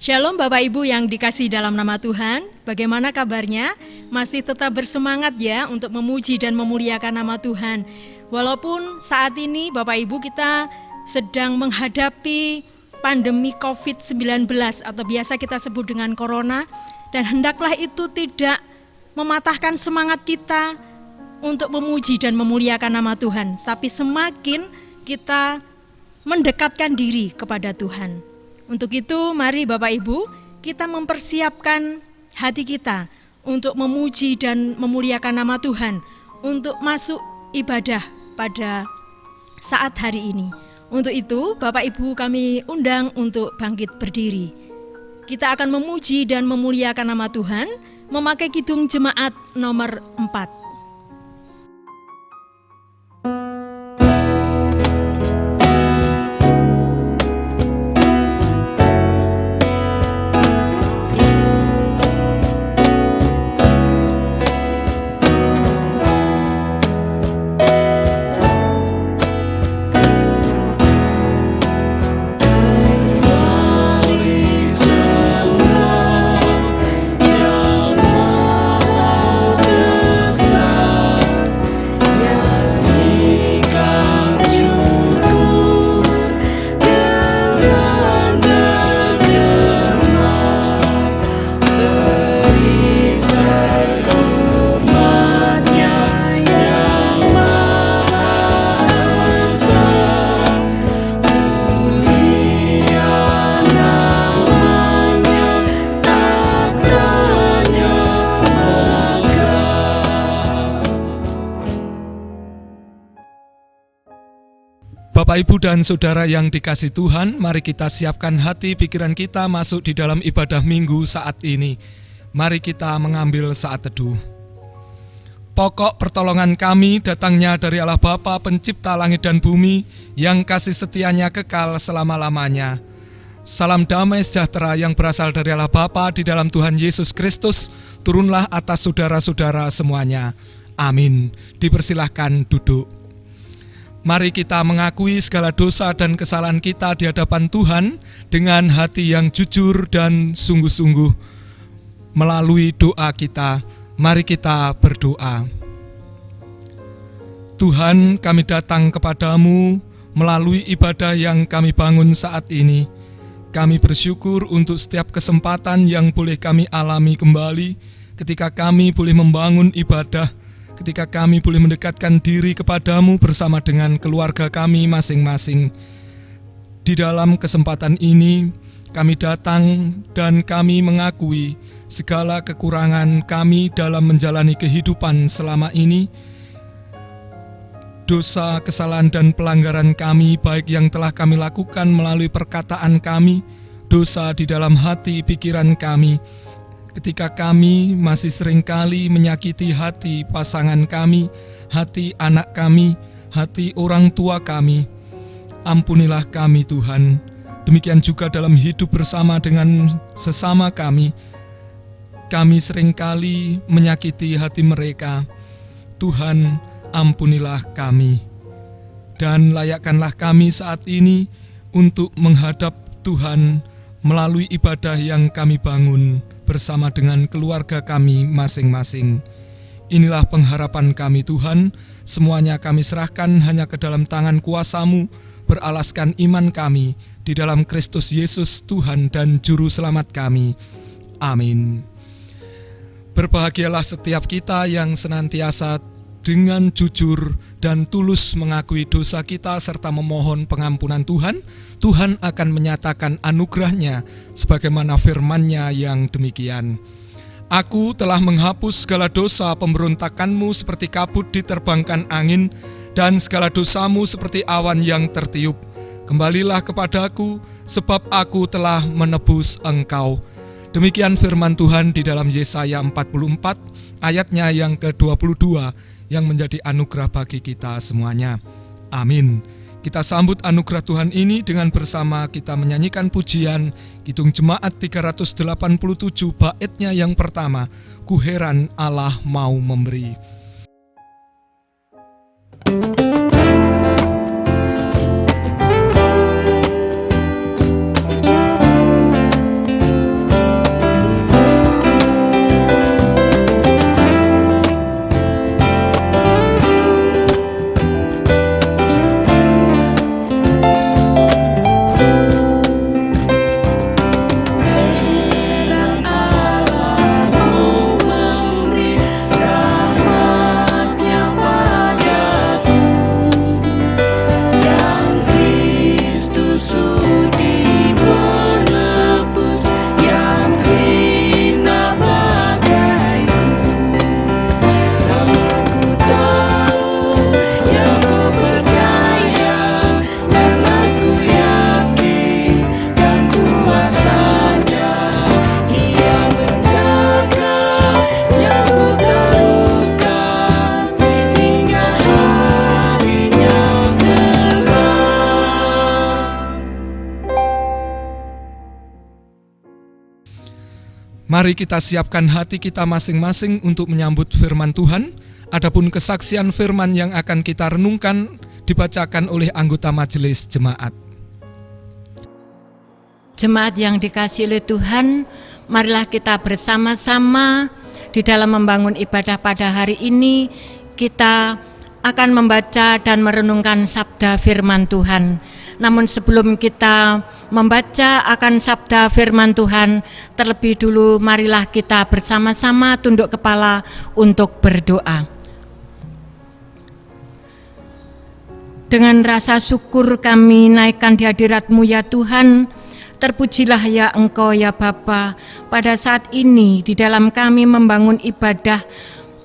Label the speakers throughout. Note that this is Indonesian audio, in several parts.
Speaker 1: Shalom Bapak Ibu yang dikasihi dalam nama Tuhan. Bagaimana kabarnya? Masih tetap bersemangat ya untuk memuji dan memuliakan nama Tuhan. Walaupun saat ini Bapak Ibu kita sedang menghadapi pandemi COVID-19 atau biasa kita sebut dengan corona, dan hendaklah itu tidak mematahkan semangat kita untuk memuji dan memuliakan nama Tuhan, tapi semakin kita mendekatkan diri kepada Tuhan. Untuk itu mari Bapak Ibu kita mempersiapkan hati kita untuk memuji dan memuliakan nama Tuhan, untuk masuk ibadah pada saat hari ini. Untuk itu Bapak Ibu kami undang untuk bangkit berdiri. Kita akan memuji dan memuliakan nama Tuhan memakai kidung jemaat nomor 4.
Speaker 2: Bapak, Ibu, dan Saudara yang dikasihi Tuhan, mari kita siapkan hati pikiran kita masuk di dalam ibadah minggu saat ini. Mari kita mengambil saat teduh. Pokok pertolongan kami datangnya dari Allah Bapa pencipta langit dan bumi, yang kasih setianya kekal selama-lamanya. Salam damai sejahtera yang berasal dari Allah Bapa di dalam Tuhan Yesus Kristus, turunlah atas saudara-saudara semuanya. Amin. Dipersilahkan duduk. Mari kita mengakui segala dosa dan kesalahan kita di hadapan Tuhan dengan hati yang jujur dan sungguh-sungguh. Melalui doa kita, mari kita berdoa. Tuhan, kami datang kepadamu melalui ibadah yang kami bangun saat ini. Kami bersyukur untuk setiap kesempatan yang boleh kami alami kembali ketika kami boleh membangun ibadah, ketika kami boleh mendekatkan diri kepadamu bersama dengan keluarga kami masing-masing. Di dalam kesempatan ini, kami datang dan kami mengakui segala kekurangan kami dalam menjalani kehidupan selama ini. Dosa, kesalahan, dan pelanggaran kami, baik yang telah kami lakukan melalui perkataan kami, dosa di dalam hati pikiran kami, ketika kami masih seringkali menyakiti hati pasangan kami, hati anak kami, hati orang tua kami. Ampunilah kami Tuhan. Demikian juga dalam hidup bersama dengan sesama kami. Kami seringkali menyakiti hati mereka. Tuhan, ampunilah kami. Dan layakkanlah kami saat ini untuk menghadap Tuhan melalui ibadah yang kami bangun bersama dengan keluarga kami masing-masing. Inilah pengharapan kami Tuhan, semuanya kami serahkan hanya ke dalam tangan kuasa-Mu, beralaskan iman kami di dalam Kristus Yesus Tuhan dan Juru Selamat kami. Amin. Berbahagialah setiap kita yang senantiasa dengan jujur dan tulus mengakui dosa kita serta memohon pengampunan Tuhan. Tuhan akan menyatakan anugerah-Nya sebagaimana firman-Nya yang demikian. Aku telah menghapus segala dosa pemberontakanmu seperti kabut diterbangkan angin, dan segala dosamu seperti awan yang tertiup. Kembalilah kepadaku, sebab aku telah menebus engkau. Demikian firman Tuhan di dalam Yesaya 44 ayatnya yang ke-22, yang menjadi anugerah bagi kita semuanya. Amin. Kita sambut anugerah Tuhan ini dengan bersama kita menyanyikan pujian Kidung Jemaat 387 baitnya yang pertama, Ku heran Allah mau memberi. Mari kita siapkan hati kita masing-masing untuk menyambut firman Tuhan. Adapun kesaksian firman yang akan kita renungkan dibacakan oleh anggota majelis jemaat.
Speaker 3: Jemaat yang dikasihi oleh Tuhan, marilah kita bersama-sama di dalam membangun ibadah pada hari ini. Kita akan membaca dan merenungkan sabda firman Tuhan. Namun sebelum kita membaca akan sabda firman Tuhan, terlebih dulu marilah kita bersama-sama tunduk kepala untuk berdoa. Dengan rasa syukur kami naikkan di hadirat-Mu ya Tuhan. Terpujilah ya Engkau ya Bapa, pada saat ini di dalam kami membangun ibadah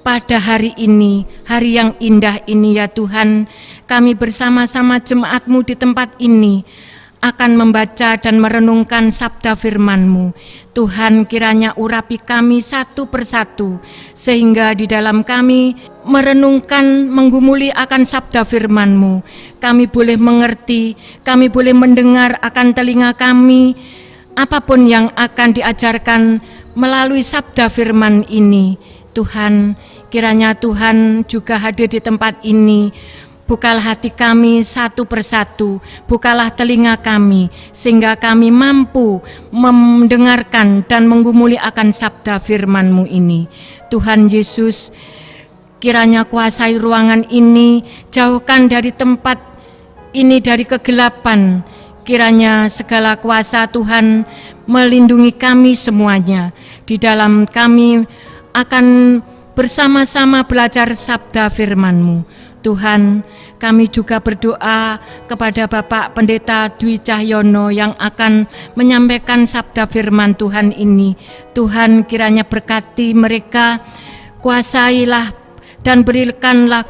Speaker 3: pada hari ini, hari yang indah ini ya Tuhan. Kami bersama-sama jemaat-Mu di tempat ini akan membaca dan merenungkan sabda firman-Mu. Tuhan, kiranya urapi kami satu persatu, sehingga di dalam kami merenungkan, menggumuli akan sabda firman-Mu, kami boleh mengerti, kami boleh mendengar akan telinga kami, apapun yang akan diajarkan melalui sabda firman ini. Tuhan, kiranya Tuhan juga hadir di tempat ini. Bukalah hati kami satu persatu, bukalah telinga kami, sehingga kami mampu mendengarkan dan menggumuli akan sabda firman-Mu ini. Tuhan Yesus, kiranya kuasai ruangan ini, jauhkan dari tempat ini dari kegelapan. Kiranya segala kuasa Tuhan melindungi kami semuanya. Di dalam kami akan bersama-sama belajar sabda firman-Mu. Tuhan, kami juga berdoa kepada Bapak Pendeta Dwi Cahyono yang akan menyampaikan sabda firman Tuhan ini. Tuhan, kiranya berkati mereka, kuasailah dan berikanlah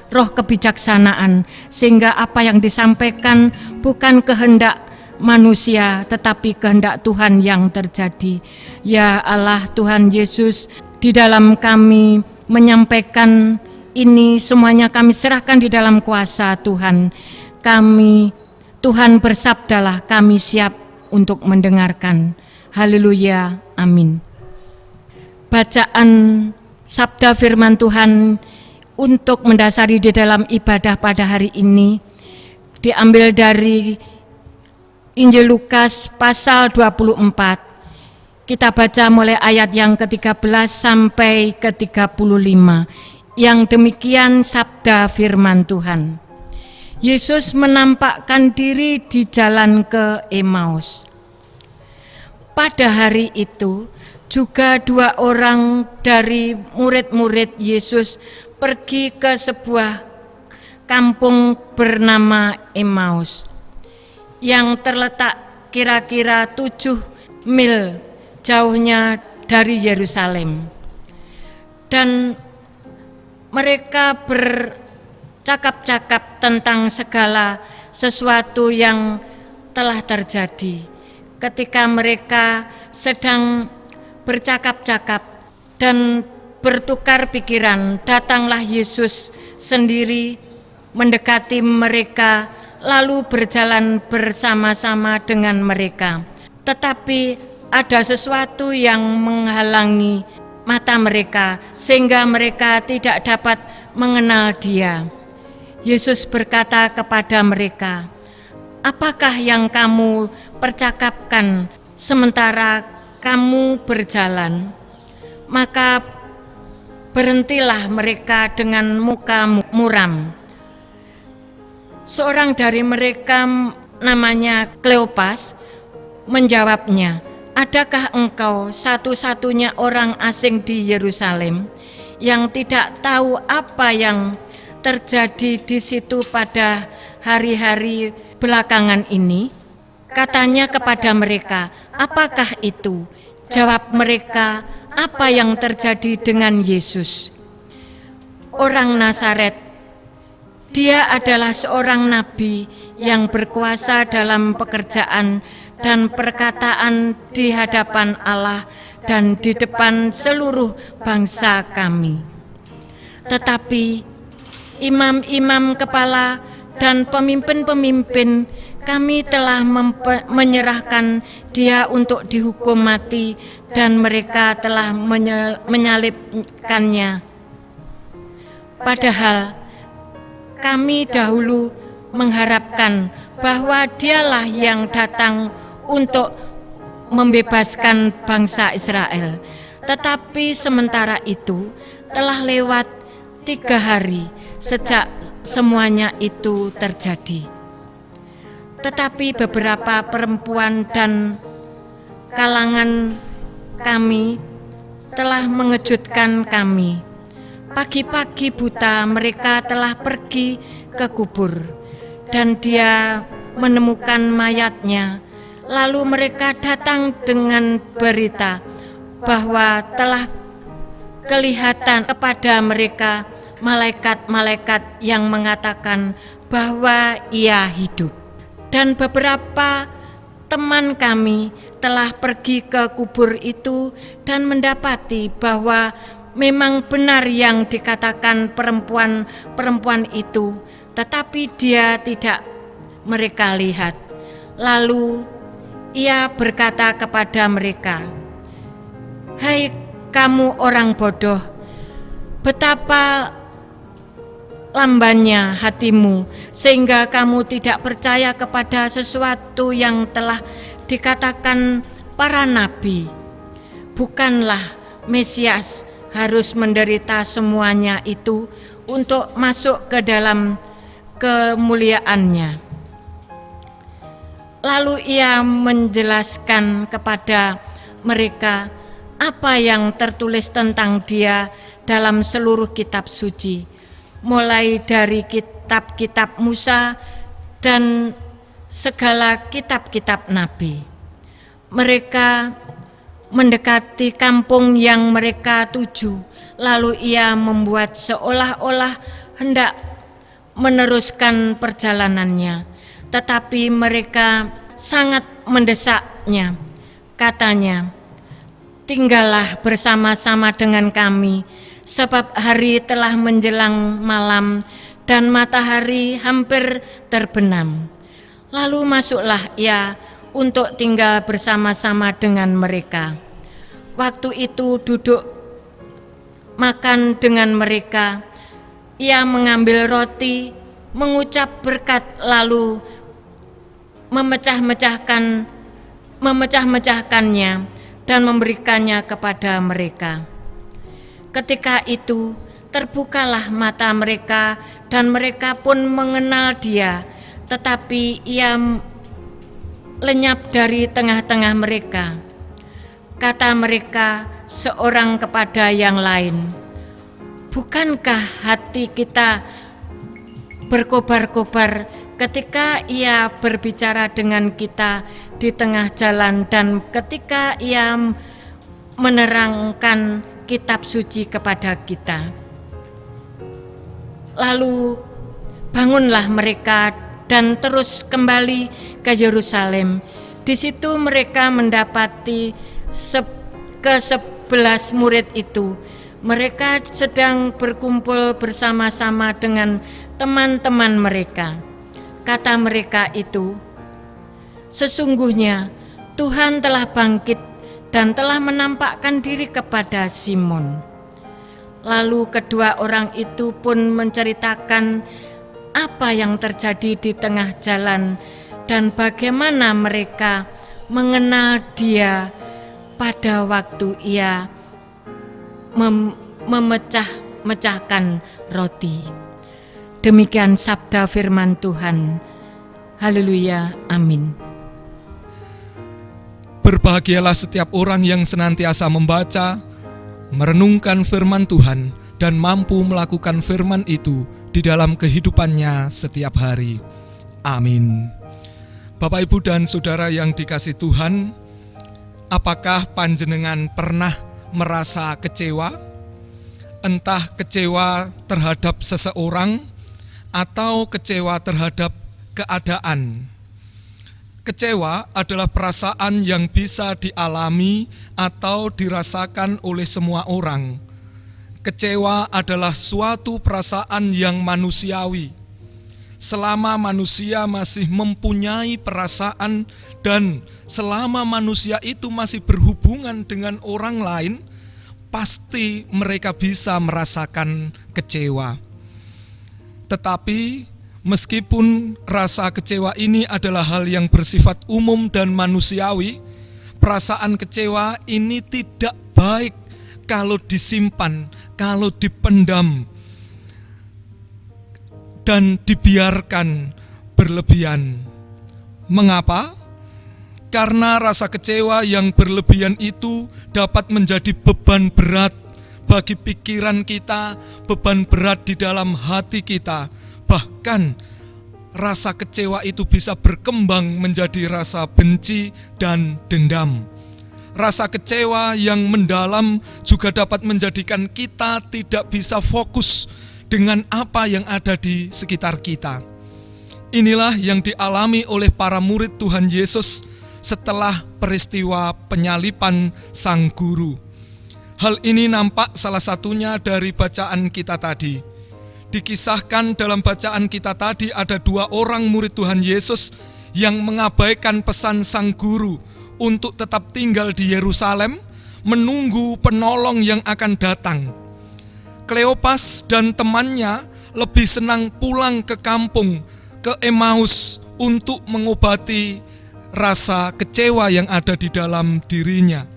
Speaker 3: roh kebijaksanaan, sehingga apa yang disampaikan bukan kehendak manusia, tetapi kehendak Tuhan yang terjadi. Ya Allah Tuhan Yesus, di dalam kami menyampaikan ini semuanya kami serahkan di dalam kuasa Tuhan. Kami, Tuhan bersabdalah, kami siap untuk mendengarkan. Haleluya, amin. Bacaan sabda firman Tuhan untuk mendasari di dalam ibadah pada hari ini diambil dari Injil Lukas pasal 24. Kita baca mulai ayat yang ke-13 sampai ke-35. Yang demikian sabda firman Tuhan. Yesus menampakkan diri di jalan ke Emmaus. Pada hari itu juga dua orang dari murid-murid Yesus pergi ke sebuah kampung bernama Emmaus yang terletak kira-kira 7 mil jauhnya dari Yerusalem. Dan mereka bercakap-cakap tentang segala sesuatu yang telah terjadi. Ketika mereka sedang bercakap-cakap dan bertukar pikiran, datanglah Yesus sendiri mendekati mereka, lalu berjalan bersama-sama dengan mereka. Tetapi ada sesuatu yang menghalangi mata mereka, sehingga mereka tidak dapat mengenal Dia. Yesus berkata kepada mereka, "Apakah yang kamu percakapkan sementara kamu berjalan?" Maka berhentilah mereka dengan muka muram. Seorang dari mereka namanya Kleopas menjawabnya, "Adakah engkau satu-satunya orang asing di Yerusalem yang tidak tahu apa yang terjadi di situ pada hari-hari belakangan ini?" Katanya kepada mereka, "Apakah itu?" Jawab mereka, "Apa yang terjadi dengan Yesus, orang Nazaret? Dia adalah seorang nabi yang berkuasa dalam pekerjaan dan perkataan di hadapan Allah dan di depan seluruh bangsa kami. Tetapi imam-imam kepala dan pemimpin-pemimpin kami telah menyerahkan dia untuk dihukum mati dan mereka telah menyalibkannya. Padahal kami dahulu mengharapkan bahwa dialah yang datang untuk membebaskan bangsa Israel. Tetapi sementara itu telah lewat 3 hari sejak semuanya itu terjadi. Tetapi beberapa perempuan dan kalangan kami telah mengejutkan kami. Pagi-pagi buta mereka telah pergi ke kubur dan dia menemukan mayatnya. Lalu mereka datang dengan berita bahwa telah kelihatan kepada mereka malaikat-malaikat yang mengatakan bahwa ia hidup. Dan beberapa teman kami telah pergi ke kubur itu dan mendapati bahwa memang benar yang dikatakan perempuan itu, tetapi dia tidak mereka lihat. Lalu ia berkata kepada mereka, "Hai kamu orang bodoh, betapa lambannya hatimu sehingga kamu tidak percaya kepada sesuatu yang telah dikatakan para nabi. Bukanlah Mesias harus menderita semuanya itu untuk masuk ke dalam kemuliaannya?" Lalu ia menjelaskan kepada mereka apa yang tertulis tentang dia dalam seluruh kitab suci, mulai dari kitab-kitab Musa dan segala kitab-kitab nabi. Mereka mendekati kampung yang mereka tuju, lalu ia membuat seolah-olah hendak meneruskan perjalanannya, tetapi mereka sangat mendesaknya. Katanya, "Tinggallah bersama-sama dengan kami, sebab hari telah menjelang malam dan matahari hampir terbenam." Lalu masuklah ia untuk tinggal bersama-sama dengan mereka. Waktu itu duduk makan dengan mereka. Ia mengambil roti, mengucap berkat, lalu memecah-mecahkannya dan memberikannya kepada mereka. Ketika itu terbukalah mata mereka dan mereka pun mengenal dia, tetapi ia lenyap dari tengah-tengah mereka. Kata mereka seorang kepada yang lain, "Bukankah hati kita berkobar-kobar ketika ia berbicara dengan kita di tengah jalan dan ketika ia menerangkan kitab suci kepada kita?" Lalu bangunlah mereka dan terus kembali ke Yerusalem. Di situ mereka mendapati ke-11 murid itu. Mereka sedang berkumpul bersama-sama dengan teman-teman mereka. Kata mereka itu, "Sesungguhnya Tuhan telah bangkit dan telah menampakkan diri kepada Simon." Lalu kedua orang itu pun menceritakan apa yang terjadi di tengah jalan dan bagaimana mereka mengenal dia pada waktu ia memecah-mecahkan roti. Demikian sabda firman Tuhan. Haleluya, amin.
Speaker 2: Berbahagialah setiap orang yang senantiasa membaca, merenungkan firman Tuhan, dan mampu melakukan firman itu di dalam kehidupannya setiap hari. Amin. Bapak, Ibu, dan Saudara yang dikasihi Tuhan, apakah panjenengan pernah merasa kecewa? Entah kecewa terhadap seseorang atau kecewa terhadap keadaan. Kecewa adalah perasaan yang bisa dialami atau dirasakan oleh semua orang. Kecewa adalah suatu perasaan yang manusiawi. selama manusia masih mempunyai perasaan dan selama manusia itu masih berhubungan dengan orang lain, pasti mereka bisa merasakan kecewa. Tetapi meskipun rasa kecewa ini adalah hal yang bersifat umum dan manusiawi, perasaan kecewa ini tidak baik kalau disimpan, kalau dipendam, dan dibiarkan berlebihan. Mengapa? Karena rasa kecewa yang berlebihan itu dapat menjadi beban berat bagi pikiran kita, beban berat di dalam hati kita. Bahkan rasa kecewa itu bisa berkembang menjadi rasa benci dan dendam. Rasa kecewa yang mendalam juga dapat menjadikan kita tidak bisa fokus dengan apa yang ada di sekitar kita. Inilah yang dialami oleh para murid Tuhan Yesus setelah peristiwa penyaliban Sang Guru. Hal ini nampak salah satunya dari bacaan kita tadi. Dikisahkan dalam bacaan kita tadi ada 2 orang murid Tuhan Yesus yang mengabaikan pesan Sang Guru untuk tetap tinggal di Yerusalem, menunggu penolong yang akan datang. Kleopas dan temannya lebih senang pulang ke kampung, ke Emmaus, untuk mengobati rasa kecewa yang ada di dalam dirinya.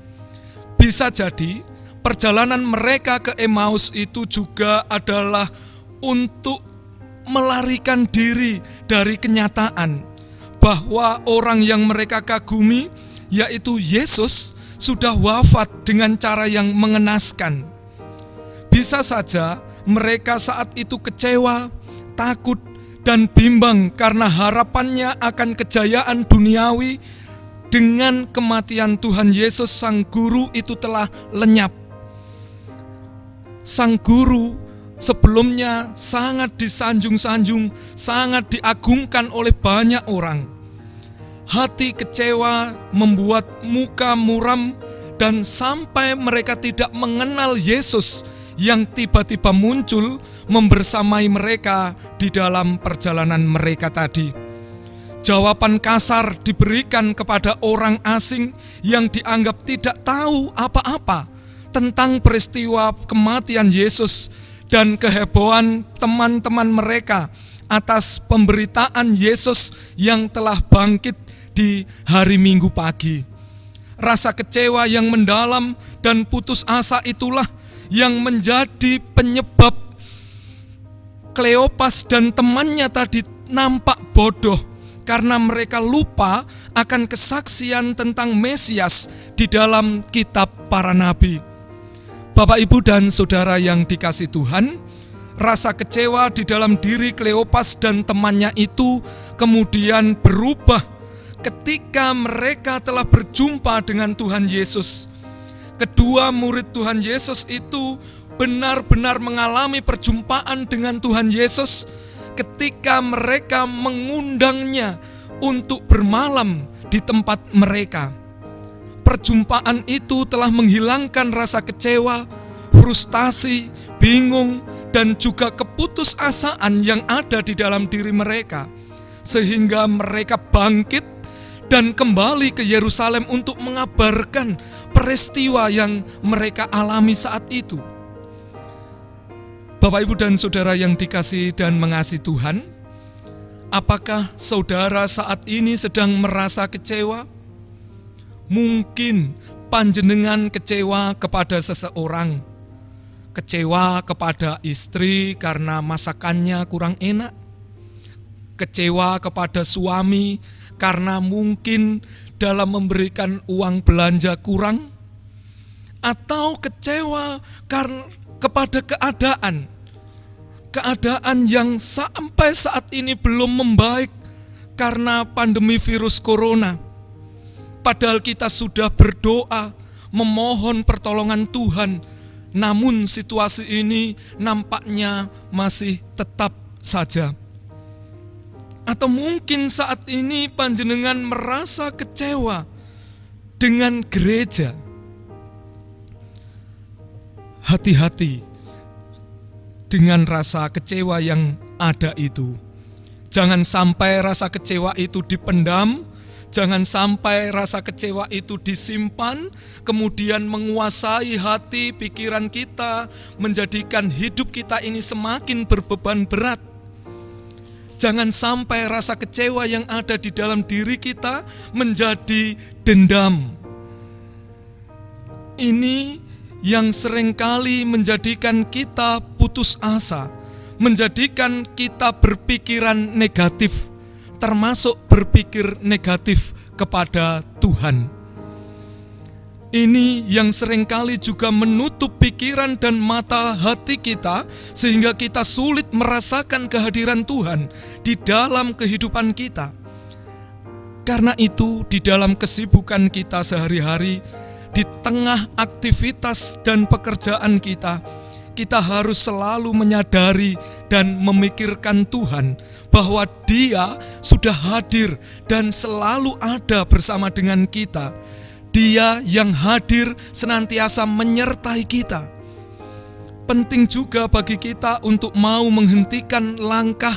Speaker 2: Bisa jadi perjalanan mereka ke Emmaus itu juga adalah untuk melarikan diri dari kenyataan bahwa orang yang mereka kagumi, yaitu Yesus, sudah wafat dengan cara yang mengenaskan. Bisa saja mereka saat itu kecewa, takut, dan bimbang karena harapannya akan kejayaan duniawi dengan kematian Tuhan Yesus Sang Guru itu telah lenyap. Sang Guru sebelumnya sangat disanjung-sanjung, sangat diagungkan oleh banyak orang. Hati kecewa membuat muka muram dan sampai mereka tidak mengenal Yesus yang tiba-tiba muncul membersamai mereka di dalam perjalanan mereka tadi. Jawaban kasar diberikan kepada orang asing yang dianggap tidak tahu apa-apa tentang peristiwa kematian Yesus dan kehebohan teman-teman mereka atas pemberitaan Yesus yang telah bangkit di hari Minggu pagi. Rasa kecewa yang mendalam dan putus asa itulah yang menjadi penyebab Kleopas dan temannya tadi nampak bodoh karena mereka lupa akan kesaksian tentang Mesias di dalam kitab para nabi. Bapak, Ibu, dan Saudara yang dikasihi Tuhan, rasa kecewa di dalam diri Kleopas dan temannya itu kemudian berubah ketika mereka telah berjumpa dengan Tuhan Yesus. Kedua murid Tuhan Yesus itu benar-benar mengalami perjumpaan dengan Tuhan Yesus ketika mereka mengundangnya untuk bermalam di tempat mereka. Perjumpaan itu telah menghilangkan rasa kecewa, frustasi, bingung, dan juga keputusasaan yang ada di dalam diri mereka, sehingga mereka bangkit dan kembali ke Yerusalem untuk mengabarkan peristiwa yang mereka alami saat itu. Bapak, Ibu, dan Saudara yang dikasihi dan mengasihi Tuhan, apakah saudara saat ini sedang merasa kecewa? Mungkin panjenengan kecewa kepada seseorang, kecewa kepada istri karena masakannya kurang enak, kecewa kepada suami karena mungkin dalam memberikan uang belanja kurang, atau kecewa kepada keadaan yang sampai saat ini belum membaik karena pandemi virus corona. Padahal kita sudah berdoa, memohon pertolongan Tuhan, namun situasi ini nampaknya masih tetap saja. Atau mungkin saat ini panjenengan merasa kecewa dengan gereja. Hati-hati dengan rasa kecewa yang ada itu. Jangan sampai rasa kecewa itu dipendam, jangan sampai rasa kecewa itu disimpan, kemudian menguasai hati, pikiran kita, menjadikan hidup kita ini semakin berbeban berat. Jangan sampai rasa kecewa yang ada di dalam diri kita menjadi dendam. Ini yang seringkali menjadikan kita putus asa, menjadikan kita berpikiran negatif, termasuk berpikir negatif kepada Tuhan. Ini yang seringkali juga menutup pikiran dan mata hati kita, sehingga kita sulit merasakan kehadiran Tuhan di dalam kehidupan kita. Karena itu, di dalam kesibukan kita sehari-hari, di tengah aktivitas dan pekerjaan kita harus selalu menyadari dan memikirkan Tuhan, bahwa Dia sudah hadir dan selalu ada bersama dengan kita. Dia yang hadir senantiasa menyertai kita. Penting juga bagi kita untuk mau menghentikan langkah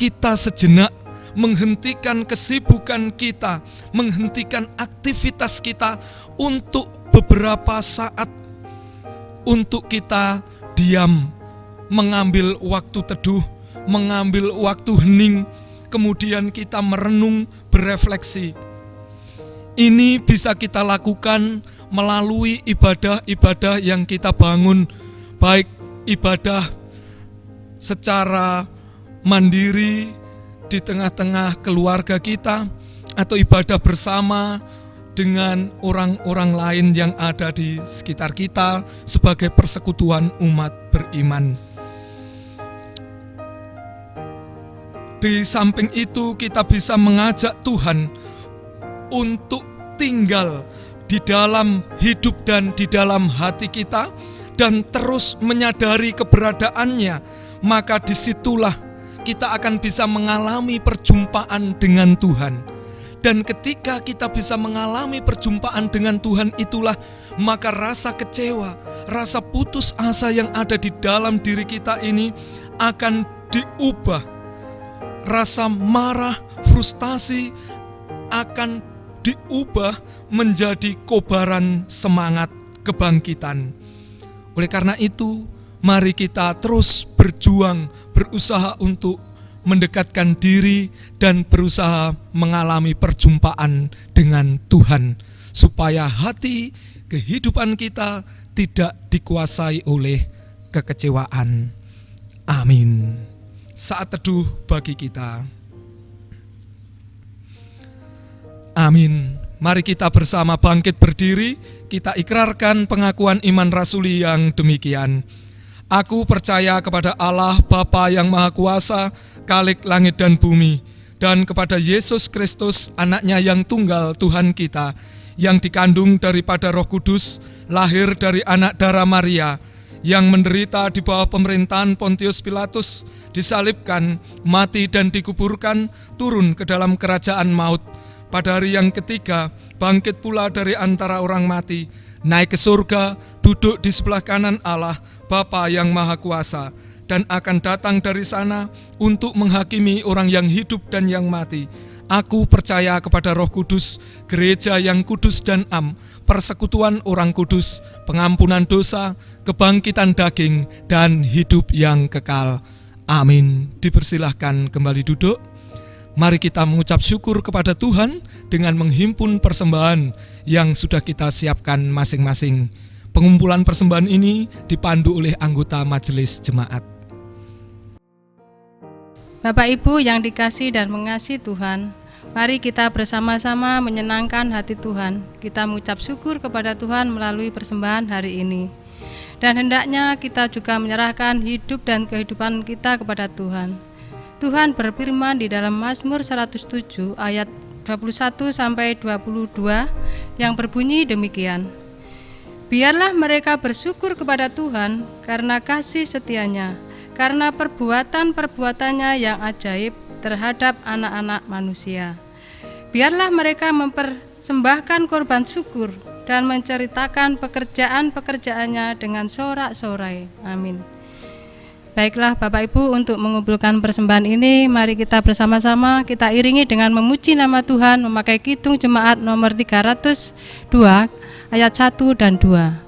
Speaker 2: kita sejenak, menghentikan kesibukan kita, menghentikan aktivitas kita untuk beberapa saat, untuk kita diam, mengambil waktu teduh, mengambil waktu hening, kemudian kita merenung, berefleksi. Ini bisa kita lakukan melalui ibadah-ibadah yang kita bangun, baik ibadah secara mandiri di tengah-tengah keluarga kita, atau ibadah bersama dengan orang-orang lain yang ada di sekitar kita sebagai persekutuan umat beriman. Di samping itu, kita bisa mengajak Tuhan untuk tinggal di dalam hidup dan di dalam hati kita, dan terus menyadari keberadaannya. Maka disitulah kita akan bisa mengalami perjumpaan dengan Tuhan. Dan ketika kita bisa mengalami perjumpaan dengan Tuhan itulah, maka rasa kecewa, rasa putus asa yang ada di dalam diri kita ini akan diubah. Rasa marah, frustasi akan diubah menjadi kobaran semangat kebangkitan. Oleh karena itu, mari kita terus berjuang, berusaha untuk mendekatkan diri dan berusaha mengalami perjumpaan dengan Tuhan, supaya hati kehidupan kita tidak dikuasai oleh kekecewaan. Amin. Saat teduh bagi kita. Amin. Mari kita bersama bangkit berdiri, kita ikrarkan pengakuan iman rasuli yang demikian. Aku percaya kepada Allah Bapa yang Maha Kuasa, Khalik langit dan bumi, dan kepada Yesus Kristus, anaknya yang tunggal Tuhan kita, yang dikandung daripada Roh Kudus, lahir dari anak darah Maria, yang menderita di bawah pemerintahan Pontius Pilatus, disalibkan, mati dan dikuburkan, turun ke dalam kerajaan maut. Pada hari yang ketiga, bangkit pula dari antara orang mati, naik ke surga, duduk di sebelah kanan Allah, Bapa yang Maha Kuasa, dan akan datang dari sana untuk menghakimi orang yang hidup dan yang mati. Aku percaya kepada Roh Kudus, gereja yang kudus dan am, persekutuan orang kudus, pengampunan dosa, kebangkitan daging, dan hidup yang kekal. Amin. Dipersilahkan kembali duduk. Mari kita mengucap syukur kepada Tuhan dengan menghimpun persembahan yang sudah kita siapkan masing-masing. Pengumpulan persembahan ini dipandu oleh anggota majelis jemaat.
Speaker 4: Bapak Ibu yang dikasihi dan mengasihi Tuhan, mari kita bersama-sama menyenangkan hati Tuhan. Kita mengucap syukur kepada Tuhan melalui persembahan hari ini. Dan hendaknya kita juga menyerahkan hidup dan kehidupan kita kepada Tuhan. Tuhan berfirman di dalam Mazmur 107 ayat 21 sampai 22 yang berbunyi demikian. Biarlah mereka bersyukur kepada Tuhan karena kasih setianya, karena perbuatan-perbuatannya yang ajaib terhadap anak-anak manusia. Biarlah mereka mempersembahkan korban syukur dan menceritakan pekerjaan-pekerjaannya dengan sorak-sorai. Amin. Baiklah Bapak Ibu, untuk mengumpulkan persembahan ini, mari kita bersama-sama kita iringi dengan memuji nama Tuhan memakai Kidung Jemaat nomor 302 ayat 1 dan 2.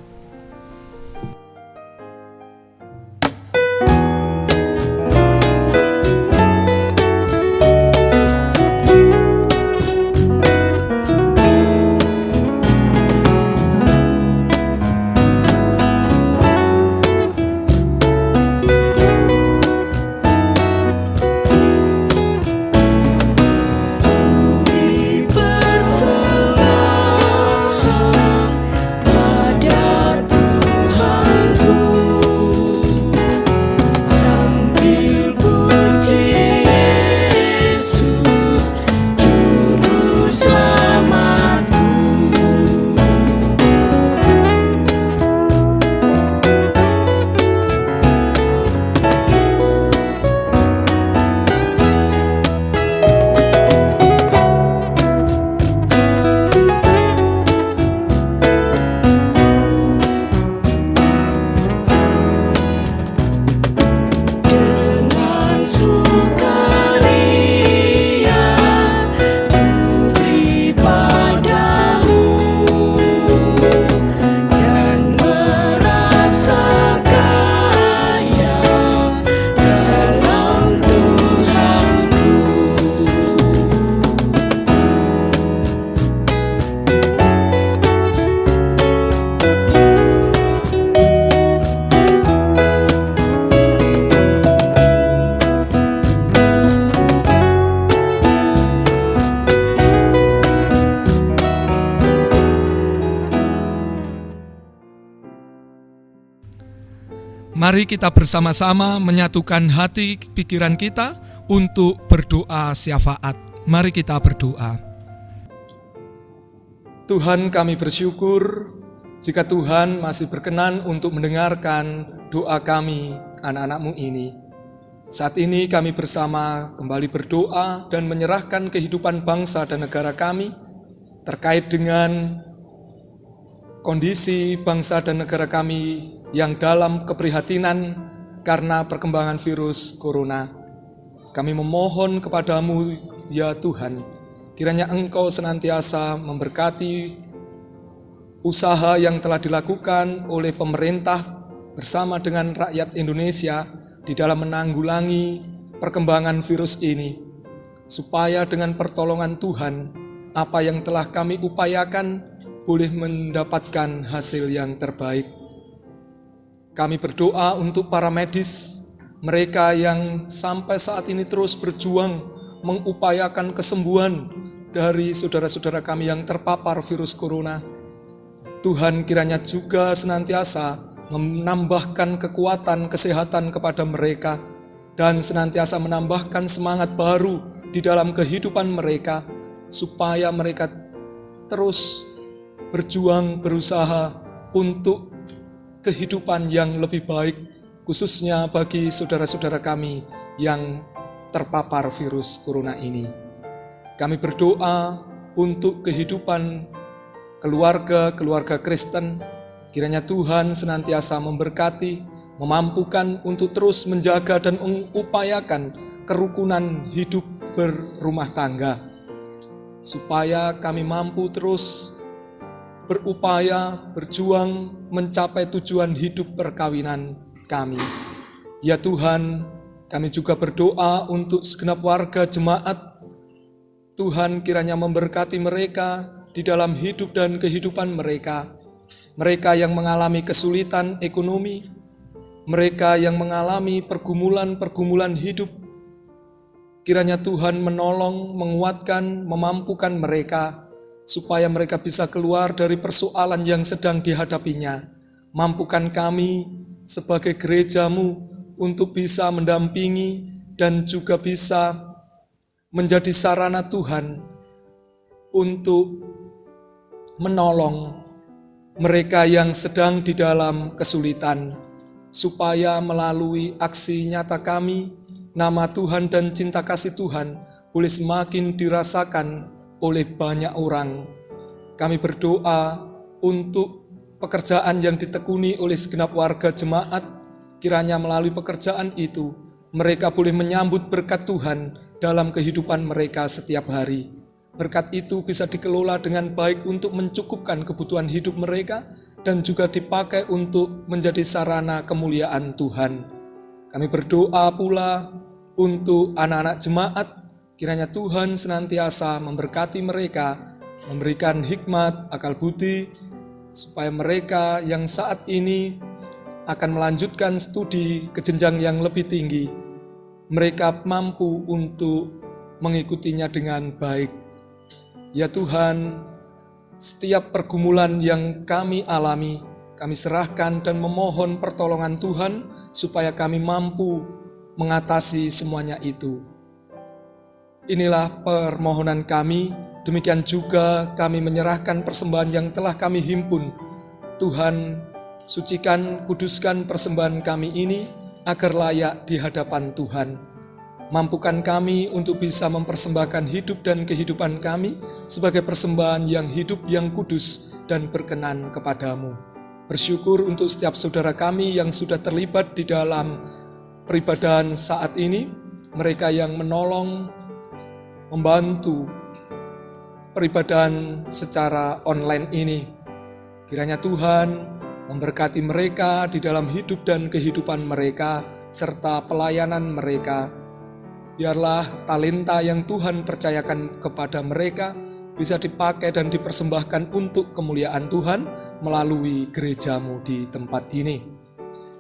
Speaker 2: Mari kita bersama-sama menyatukan hati pikiran kita untuk berdoa syafaat. Mari kita berdoa. Tuhan, kami bersyukur jika Tuhan masih berkenan untuk mendengarkan doa kami, anak-anak-Mu ini. Saat ini kami bersama kembali berdoa dan menyerahkan kehidupan bangsa dan negara kami terkait dengan kondisi bangsa dan negara kami yang dalam keprihatinan karena perkembangan virus corona. Kami memohon kepadamu, ya Tuhan, kiranya Engkau senantiasa memberkati usaha yang telah dilakukan oleh pemerintah bersama dengan rakyat Indonesia di dalam menanggulangi perkembangan virus ini, supaya dengan pertolongan Tuhan, apa yang telah kami upayakan boleh mendapatkan hasil yang terbaik. Kami berdoa untuk para medis, mereka yang sampai saat ini terus berjuang mengupayakan kesembuhan dari saudara-saudara kami yang terpapar virus corona. Tuhan kiranya juga senantiasa menambahkan kekuatan kesehatan kepada mereka dan senantiasa menambahkan semangat baru di dalam kehidupan mereka, supaya mereka terus berjuang, berusaha untuk kehidupan yang lebih baik, khususnya bagi saudara-saudara kami yang terpapar virus corona ini. Kami berdoa untuk kehidupan keluarga Kristen, kiranya Tuhan senantiasa memberkati, memampukan untuk terus menjaga dan mengupayakan kerukunan hidup berumah tangga, supaya kami mampu terus berupaya, berjuang mencapai tujuan hidup perkawinan kami. Ya Tuhan, kami juga berdoa untuk segenap warga jemaat. Tuhan kiranya memberkati mereka di dalam hidup dan kehidupan mereka. Mereka yang mengalami kesulitan ekonomi, mereka yang mengalami pergumulan hidup. Kiranya Tuhan menolong, menguatkan, memampukan mereka, supaya mereka bisa keluar dari persoalan yang sedang dihadapinya. Mampukan kami sebagai gereja-Mu untuk bisa mendampingi dan juga bisa menjadi sarana Tuhan untuk menolong mereka yang sedang di dalam kesulitan, supaya melalui aksi nyata kami, nama Tuhan dan cinta kasih Tuhan boleh semakin dirasakan oleh banyak orang. Kami berdoa untuk pekerjaan yang ditekuni oleh segenap warga jemaat, kiranya melalui pekerjaan itu, mereka boleh menyambut berkat Tuhan dalam kehidupan mereka setiap hari. Berkat itu bisa dikelola dengan baik untuk mencukupkan kebutuhan hidup mereka dan juga dipakai untuk menjadi sarana kemuliaan Tuhan. Kami berdoa pula untuk anak-anak jemaat, kiranya Tuhan senantiasa memberkati mereka, memberikan hikmat, akal budi, supaya mereka yang saat ini akan melanjutkan studi ke jenjang yang lebih tinggi, mereka mampu untuk mengikutinya dengan baik. Ya Tuhan, setiap pergumulan yang kami alami, kami serahkan dan memohon pertolongan Tuhan supaya kami mampu mengatasi semuanya itu. Inilah permohonan kami, demikian juga kami menyerahkan persembahan yang telah kami himpun. Tuhan, sucikan, kuduskan persembahan kami ini agar layak di hadapan Tuhan. Mampukan kami untuk bisa mempersembahkan hidup dan kehidupan kami sebagai persembahan yang hidup, yang kudus, dan berkenan kepadamu. Bersyukur untuk setiap saudara kami yang sudah terlibat di dalam peribadahan saat ini, mereka yang menolong, membantu peribadahan secara online ini. Kiranya Tuhan memberkati mereka di dalam hidup dan kehidupan mereka, serta pelayanan mereka. Biarlah talenta yang Tuhan percayakan kepada mereka bisa dipakai dan dipersembahkan untuk kemuliaan Tuhan melalui gereja-Mu di tempat ini.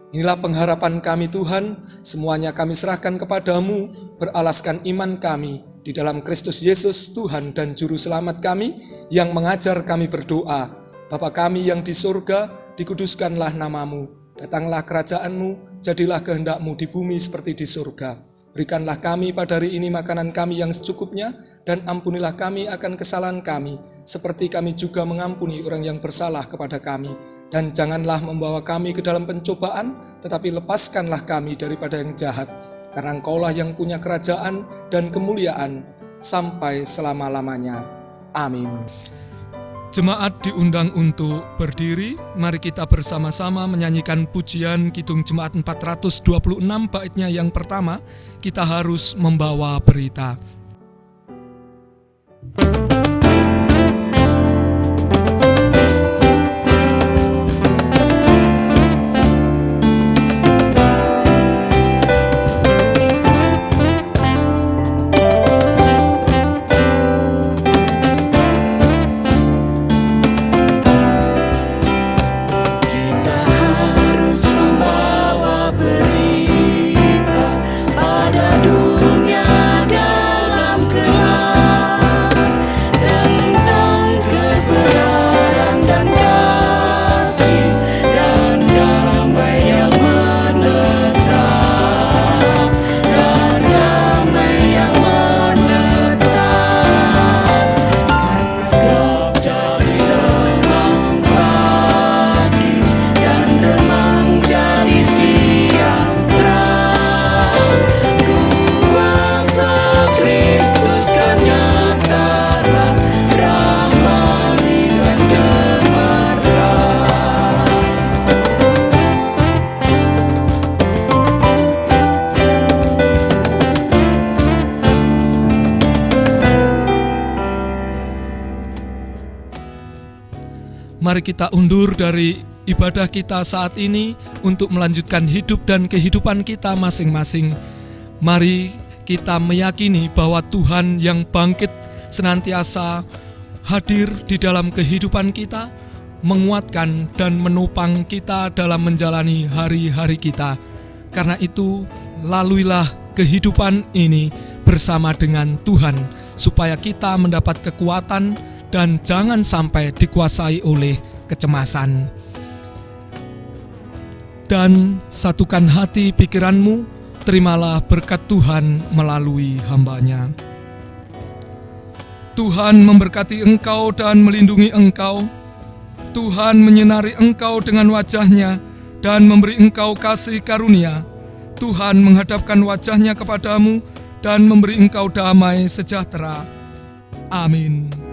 Speaker 2: Inilah pengharapan kami Tuhan, semuanya kami serahkan kepadamu, beralaskan iman kami di dalam Kristus Yesus Tuhan dan Juru Selamat kami yang mengajar kami berdoa. Bapa kami yang di surga, dikuduskanlah namamu, datanglah kerajaan-Mu, jadilah kehendak-Mu di bumi seperti di surga. Berikanlah kami pada hari ini makanan kami yang secukupnya, dan ampunilah kami akan kesalahan kami, seperti kami juga mengampuni orang yang bersalah kepada kami. Dan janganlah membawa kami ke dalam pencobaan, tetapi lepaskanlah kami daripada yang jahat. Karena Engkaulah yang punya kerajaan dan kemuliaan sampai selama-lamanya. Amin. Jemaat diundang untuk berdiri. Mari kita bersama-sama menyanyikan pujian Kidung Jemaat 426, baitnya yang pertama, kita harus membawa berita. Mari kita undur dari ibadah kita saat ini untuk melanjutkan hidup dan kehidupan kita masing-masing. Mari kita meyakini bahwa Tuhan yang bangkit senantiasa hadir di dalam kehidupan kita, menguatkan dan menopang kita dalam menjalani hari-hari kita. Karena itu, laluilah kehidupan ini bersama dengan Tuhan, supaya kita mendapat kekuatan dan jangan sampai dikuasai oleh kecemasan. Dan satukan hati pikiranmu, terimalah berkat Tuhan melalui hamba-Nya. Tuhan memberkati engkau dan melindungi engkau. Tuhan menyinari engkau dengan wajah-Nya dan memberi engkau kasih karunia. Tuhan menghadapkan wajah-Nya kepadamu dan memberi engkau damai sejahtera. Amin.